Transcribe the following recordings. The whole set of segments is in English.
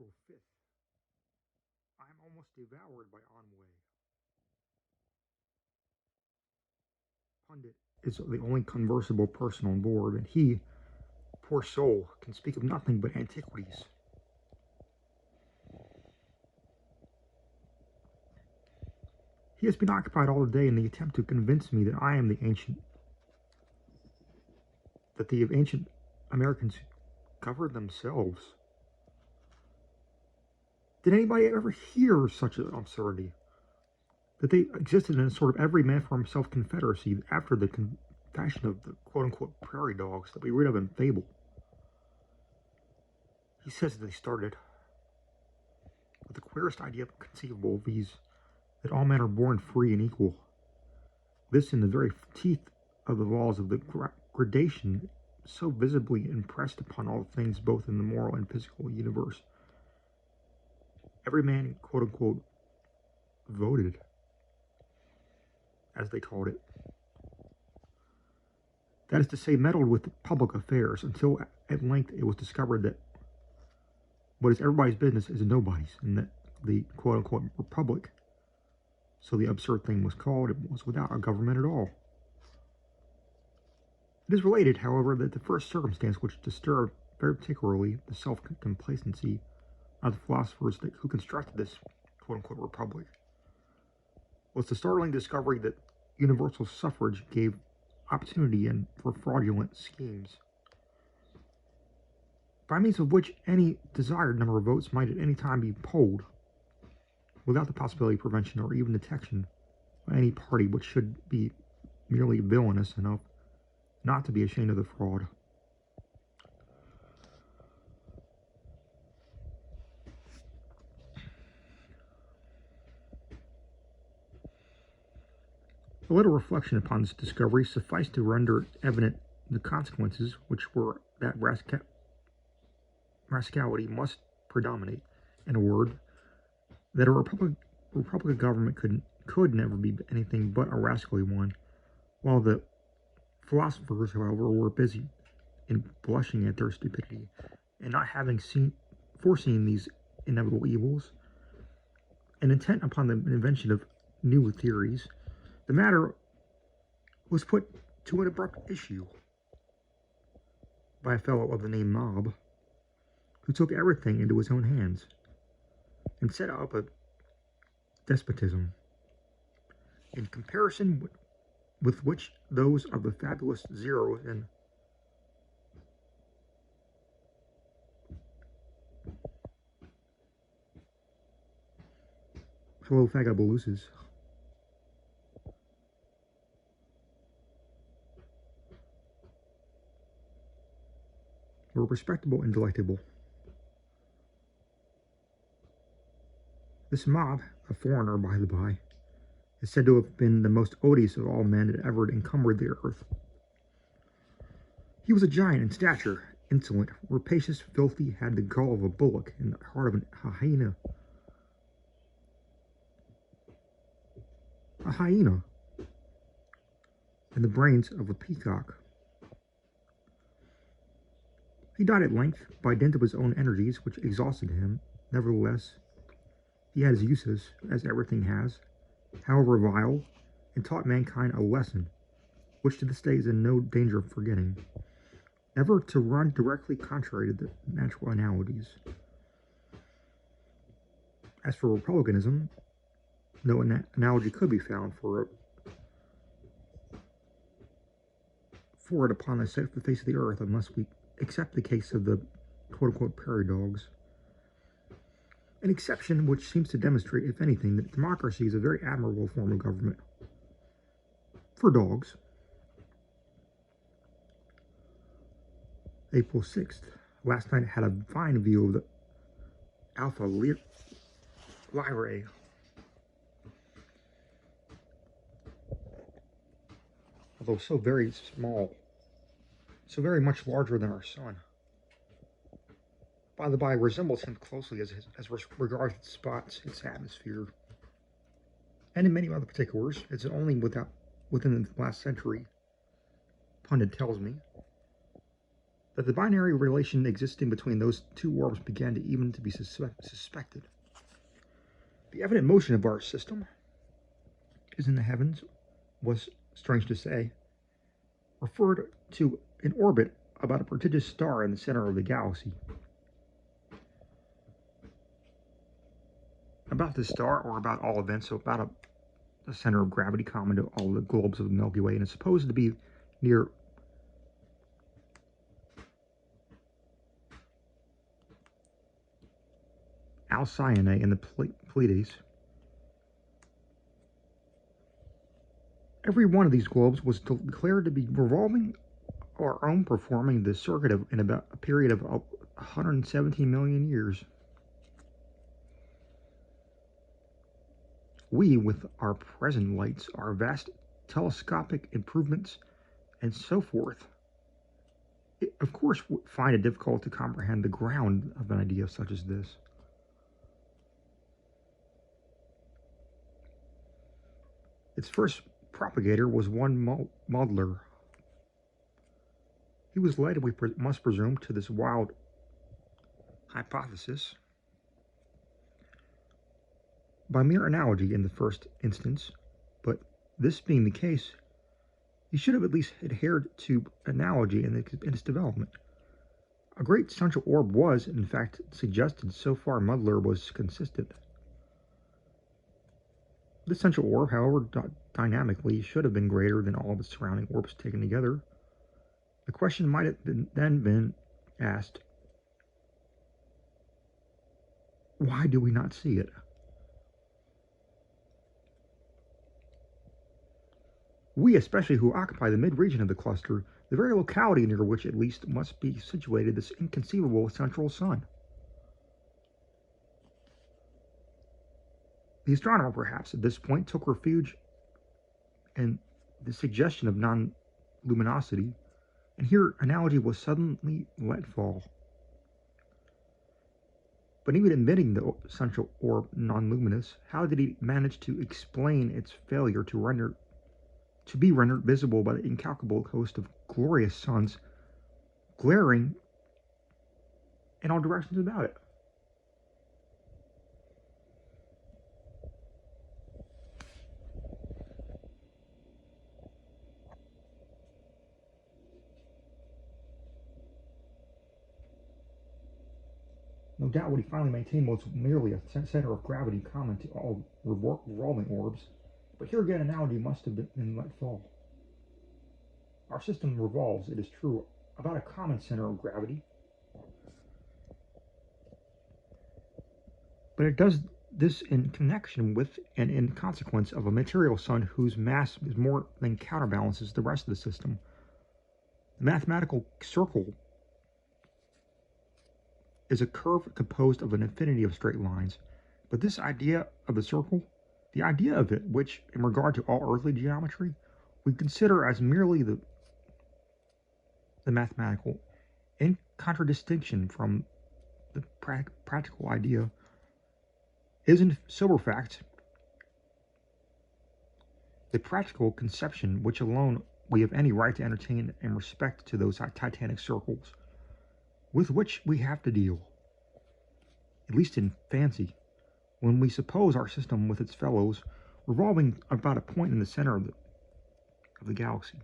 April 5th. I am almost devoured by ennui. Pundit is the only conversable person on board, and he, poor soul, can speak of nothing but antiquities. He has been occupied all the day in the attempt to convince me that I am that the ancient Americans covered themselves. Did anybody ever hear such an absurdity? That they existed in a sort of every man for himself confederacy after the fashion of the quote-unquote prairie dogs that we read of in fable. He says that they started with the queerest idea conceivable, viz., that all men are born free and equal. This in the very teeth of the laws of the gradation so visibly impressed upon all things both in the moral and physical universe. Every man, quote-unquote, voted, as they called it. That is to say, meddled with public affairs until at length it was discovered that what is everybody's business is nobody's, and that the quote-unquote republic, so the absurd thing was called, it was without a government at all. It is related, however, that the first circumstance which disturbed very particularly the self-complacency of the philosophers who constructed this quote-unquote republic was the startling discovery that universal suffrage gave opportunity for fraudulent schemes, by means of which any desired number of votes might at any time be polled, without the possibility of prevention or even detection by any party which should be merely villainous enough not to be ashamed of the fraud. A little reflection upon this discovery sufficed to render evident the consequences, which were that rascality must predominate. In a word, that a republican government could never be anything but a rascally one, while the philosophers, however, were busy in blushing at their stupidity, and not having foreseen these inevitable evils, and intent upon the invention of new theories, the matter was put to an abrupt issue by a fellow of the name Mob, who took everything into his own hands and set up a despotism, in comparison with which those of the fabulous zeros and Hello were respectable and delectable. This Mob, a foreigner by the by, is said to have been the most odious of all men that ever encumbered the earth. He was a giant in stature, insolent, rapacious, filthy, had the gall of a bullock and the heart of a hyena. A hyena, and the brains of a peacock. He died at length by dint of his own energies, which exhausted him. Nevertheless, he had his uses, as everything has, however vile, and taught mankind a lesson, which to this day is in no danger of forgetting, never to run directly contrary to the natural analogies. As for republicanism, no analogy could be found for it upon the face of the earth, unless we accept the case of the quote-unquote prairie dogs. An exception which seems to demonstrate, if anything, that democracy is a very admirable form of government. For dogs. April 6th. Last night I had a fine view of the Alpha Lyrae. Although so very small, so very much larger than our sun. By the by, resembles him closely as regards its spots, its atmosphere, and in many other particulars. It's only within the last century, pundit tells me, that the binary relation existing between those two orbs began to even to be suspected. The evident motion of our system is in the heavens was, strange to say, referred to an orbit about a prodigious star in the center of the galaxy. About this star, or about all events, so about the center of gravity common to all the globes of the Milky Way, and is supposed to be near Alcyone in the Pleiades. Every one of these globes was declared to be revolving our own, performing the circuit in about a period of 117 million years. We, with our present lights, our vast telescopic improvements, and so forth, of course, find it difficult to comprehend the ground of an idea such as this. Its first propagator was one Mulder. He was led, we must presume, to this wild hypothesis by mere analogy in the first instance, but this being the case, he should have at least adhered to analogy in its development. A great central orb was, in fact, suggested. So far, Mulder was consistent. This central orb, however, dynamically, should have been greater than all of its surrounding orbs taken together. The question might have then been asked, why do we not see it? We, especially who occupy the mid-region of the cluster, the very locality near which at least must be situated this inconceivable central sun. The astronomer, perhaps, at this point took refuge in the suggestion of non-luminosity, and here analogy was suddenly let fall. But even admitting the central orb non-luminous, how did he manage to explain its failure to be rendered visible by the incalculable host of glorious suns glaring in all directions about it? No doubt what he finally maintained was merely a center of gravity common to all revolving orbs, but here again analogy must have been let fall. Our system revolves, it is true, about a common center of gravity, but it does this in connection with and in consequence of a material sun whose mass is more than counterbalances the rest of the system. The mathematical circle is a curve composed of an infinity of straight lines, but this idea of the circle, the idea of it, which, in regard to all earthly geometry, we consider as merely the mathematical, in contradistinction from the practical idea, is in sober fact the practical conception which alone we have any right to entertain in respect to those titanic circles with which we have to deal, at least in fancy, when we suppose our system with its fellows revolving about a point in the center of the galaxy.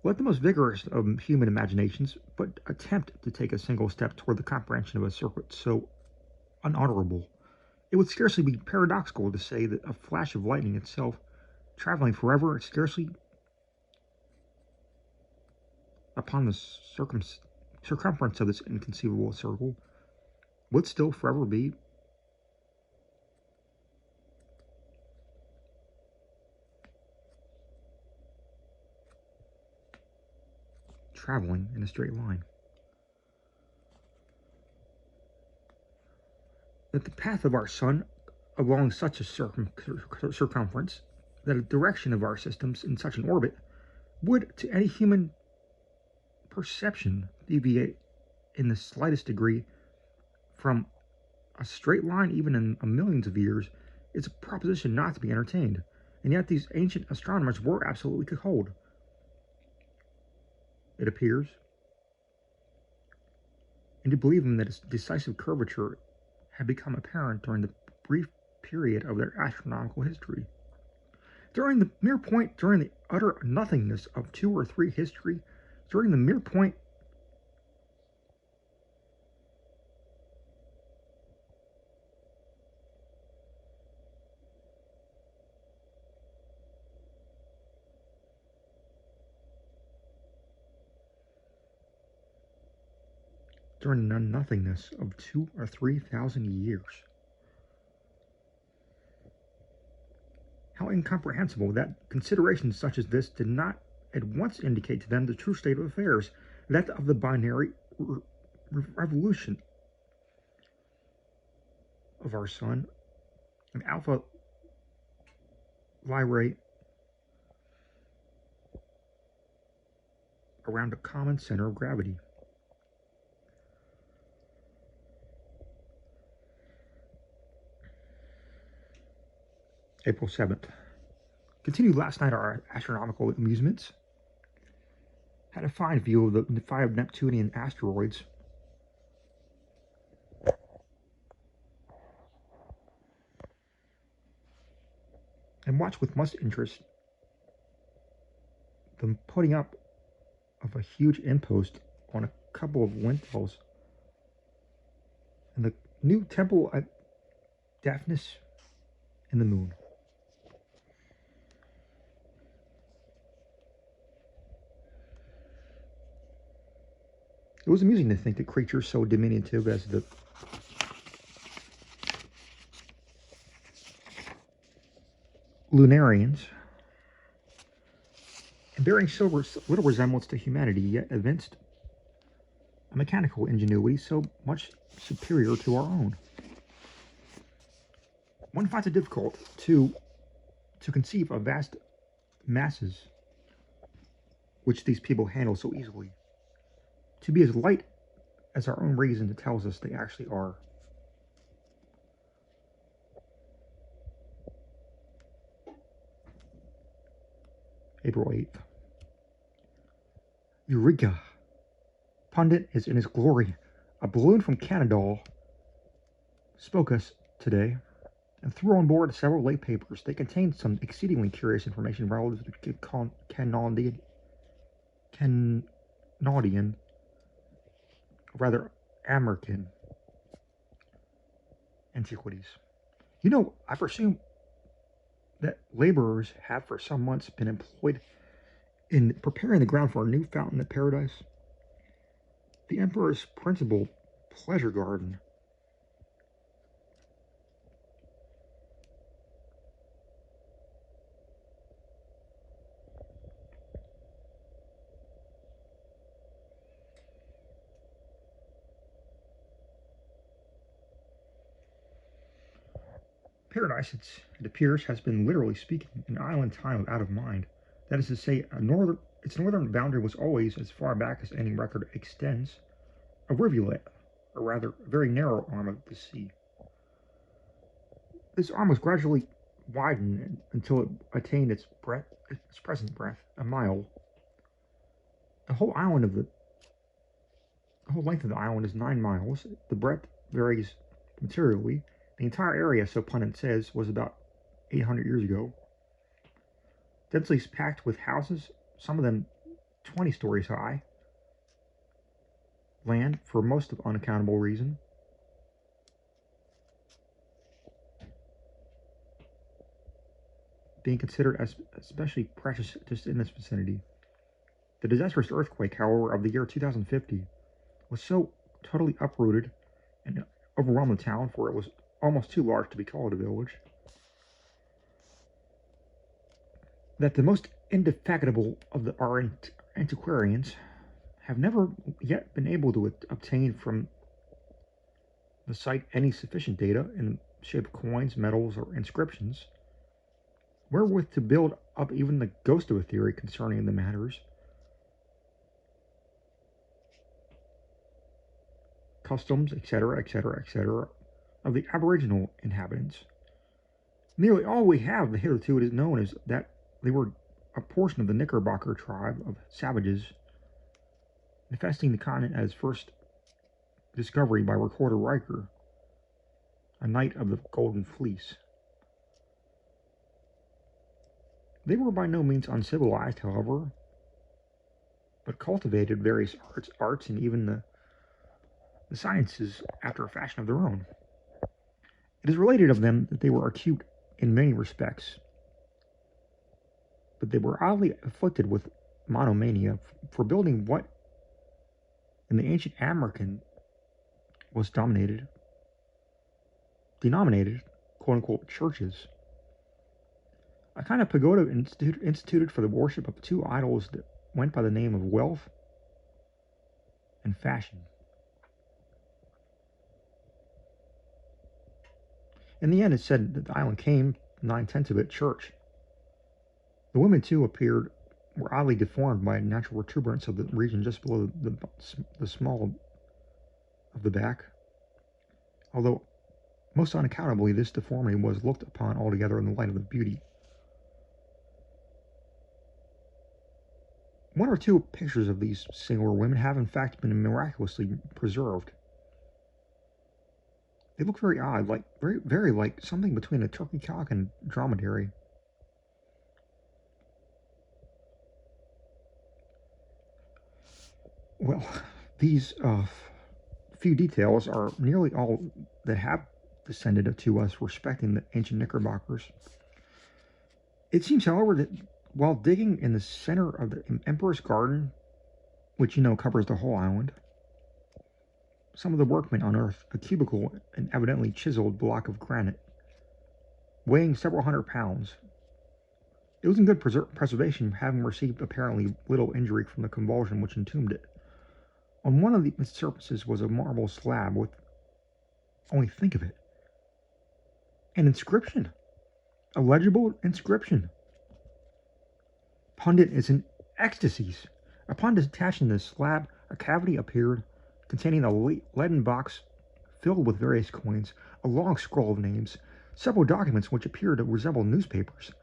Let the most vigorous of human imaginations but attempt to take a single step toward the comprehension of a circuit so unutterable. It would scarcely be paradoxical to say that a flash of lightning itself, traveling forever, scarcely upon the circumference of this inconceivable circle, would still forever be traveling in a straight line. That the path of our sun along such a circumference, that a direction of our systems in such an orbit, would to any human perception deviate in the slightest degree from a straight line even in millions of years, is a proposition not to be entertained, and yet these ancient astronomers were absolutely cold. it appears, and to believe them that its decisive curvature had become apparent during the brief period of their astronomical history. During the mere point, during the utter nothingness of 2 or 3 history, during the mere point during the nothingness of 2 or 3,000 years. How incomprehensible that considerations such as this did not at once indicate to them the true state of affairs, that of the binary revolution of our sun, an Alpha Lyrae around a common center of gravity. April 7th. Continued last night our astronomical amusements. Had a fine view of the 5 Neptunian asteroids. And watched with much interest the putting up of a huge impost on a couple of lintels and the new temple at Daphnis in the moon. It was amusing to think that creatures so diminutive as the Lunarians, and bearing so little resemblance to humanity, yet evinced a mechanical ingenuity so much superior to our own. One finds it difficult to conceive of vast masses which these people handle so easily, to be as light as our own reason tells us they actually are. April 8th. Eureka! Pundit is in his glory. A balloon from Canada spoke us today and threw on board several late papers. They contained some exceedingly curious information relative to Canadian, rather American antiquities. You know, I presume that laborers have for some months been employed in preparing the ground for a new fountain at Paradise, the Emperor's principal pleasure garden. Paradise, it appears, has been, literally speaking, an island time out of mind. That is to say, its northern boundary was always, as far back as any record extends, a rivulet, or rather, a very narrow arm of the sea. This arm was gradually widened until it attained its present breadth, a mile. The whole length of the island is 9 miles. The breadth varies materially. The entire area, so pundit says, was about 800 years ago. Densely packed with houses, some of them 20 stories high. Land, for most of unaccountable reason. Being considered as especially precious just in this vicinity. The disastrous earthquake, however, of the year 2050 was so totally uprooted and overwhelmed the town, for it was almost too large to be called a village, that the most indefatigable of our antiquarians have never yet been able to obtain from the site any sufficient data in the shape of coins, medals, or inscriptions, wherewith to build up even the ghost of a theory concerning the matters, customs, etc., etc., etc., of the aboriginal inhabitants. Nearly all we have hitherto is known as that they were a portion of the Knickerbocker tribe of savages manifesting the continent as first discovery by recorder Riker, a knight of the Golden Fleece. They were by no means uncivilized, however, but cultivated various arts and even the sciences after a fashion of their own. It is related of them that they were acute in many respects, but they were oddly afflicted with monomania for building what in the ancient American was denominated, quote-unquote, churches. A kind of pagoda instituted for the worship of two idols that went by the name of wealth and fashion. In the end, it's said that the island came, 9/10 of it, church. The women, too, were oddly deformed by natural protuberance of the region just below the small of the back. Although, most unaccountably, this deformity was looked upon altogether in the light of the beauty. One or two pictures of these singular women have in fact been miraculously preserved. They look very odd, very like something between a turkey cock and a dromedary. Well, these few details are nearly all that have descended to us respecting the ancient Knickerbockers. It seems, however, that while digging in the center of the Emperor's Garden, which covers the whole island, some of the workmen unearthed a cubical and evidently chiseled block of granite, weighing several hundred pounds. It was in good preservation, having received apparently little injury from the convulsion which entombed it. On one of its surfaces was a marble slab with, only think of it, an inscription, a legible inscription. Pundit is in ecstasies. Upon detaching the slab, a cavity appeared containing a leaden box filled with various coins, a long scroll of names, several documents which appeared to resemble newspapers,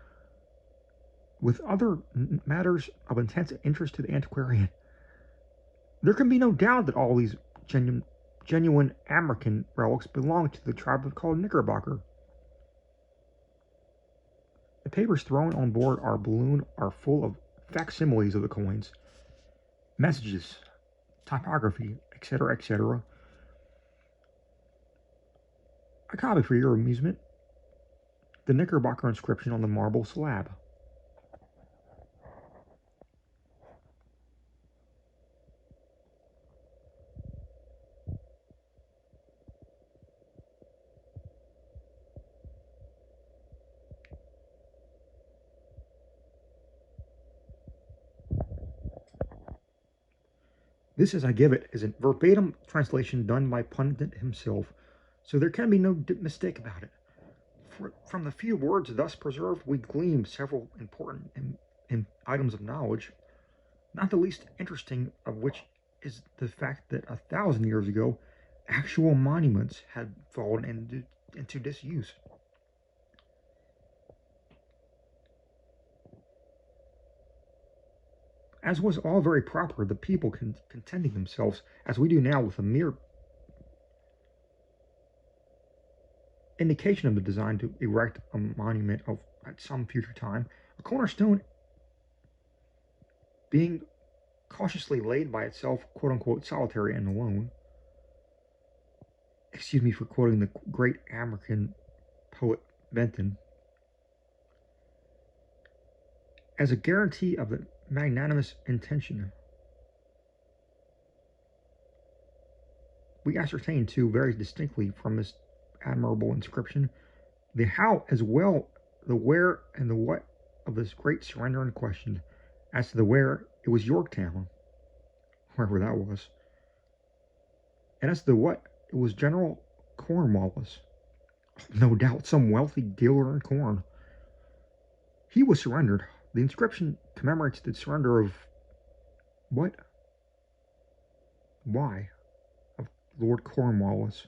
with other matters of intense interest to the antiquarian. There can be no doubt that all these genuine American relics belong to the tribe called Knickerbocker. The papers thrown on board our balloon are full of facsimiles of the coins, messages, typography, etc., etc. A copy for your amusement. The Knickerbocker inscription on the marble slab. This, as I give it, is a verbatim translation done by Pundit himself, so there can be no mistake about it. From the few words thus preserved, we glean several important items of knowledge, not the least interesting of which is the fact that 1,000 years ago, actual monuments had fallen into disuse. As was all very proper, the people contenting themselves, as we do now, with a mere indication of the design to erect a monument at some future time, a cornerstone being cautiously laid by itself, quote-unquote, solitary and alone. Excuse me for quoting the great American poet Benton. As a guarantee of the magnanimous intention. We ascertain, too, very distinctly from this admirable inscription the how as well the where and the what of this great surrender in question. As to the where, it was Yorktown, wherever that was. And as to the what, it was General Cornwallis. No doubt some wealthy dealer in corn. He was surrendered. The inscription commemorates the surrender of what? Why? Of Lord Cornwallis.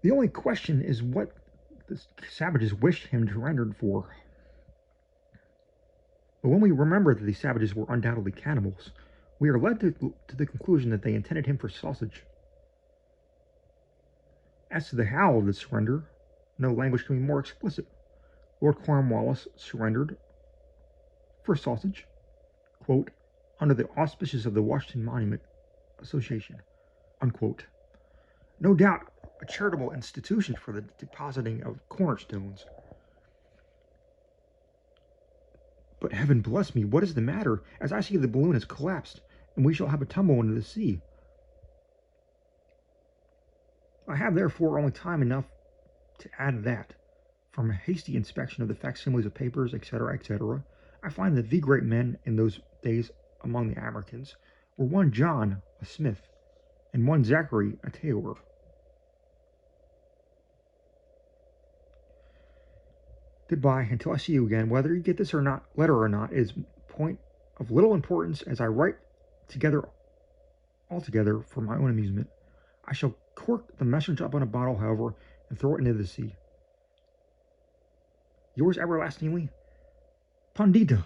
The only question is what the savages wished him surrendered for. But when we remember that these savages were undoubtedly cannibals, we are led to the conclusion that they intended him for sausage. As to the how of the surrender, no language can be more explicit. Lord Cornwallis surrendered for sausage, quote, under the auspices of the Washington Monument Association, unquote. No doubt a charitable institution for the depositing of cornerstones. But heaven bless me, what is the matter? As I see, the balloon has collapsed, and we shall have a tumble into the sea. I have therefore only time enough to add that, from a hasty inspection of the facsimiles of papers, etc., etc., I find that the great men in those days among the Americans were one John, a smith, and one Zachary, a tailor. Goodbye, until I see you again. Whether you get this letter or not is point of little importance, as I write altogether for my own amusement. I shall cork the message up in a bottle, however, and throw it into the sea. Yours everlastingly, Pandita.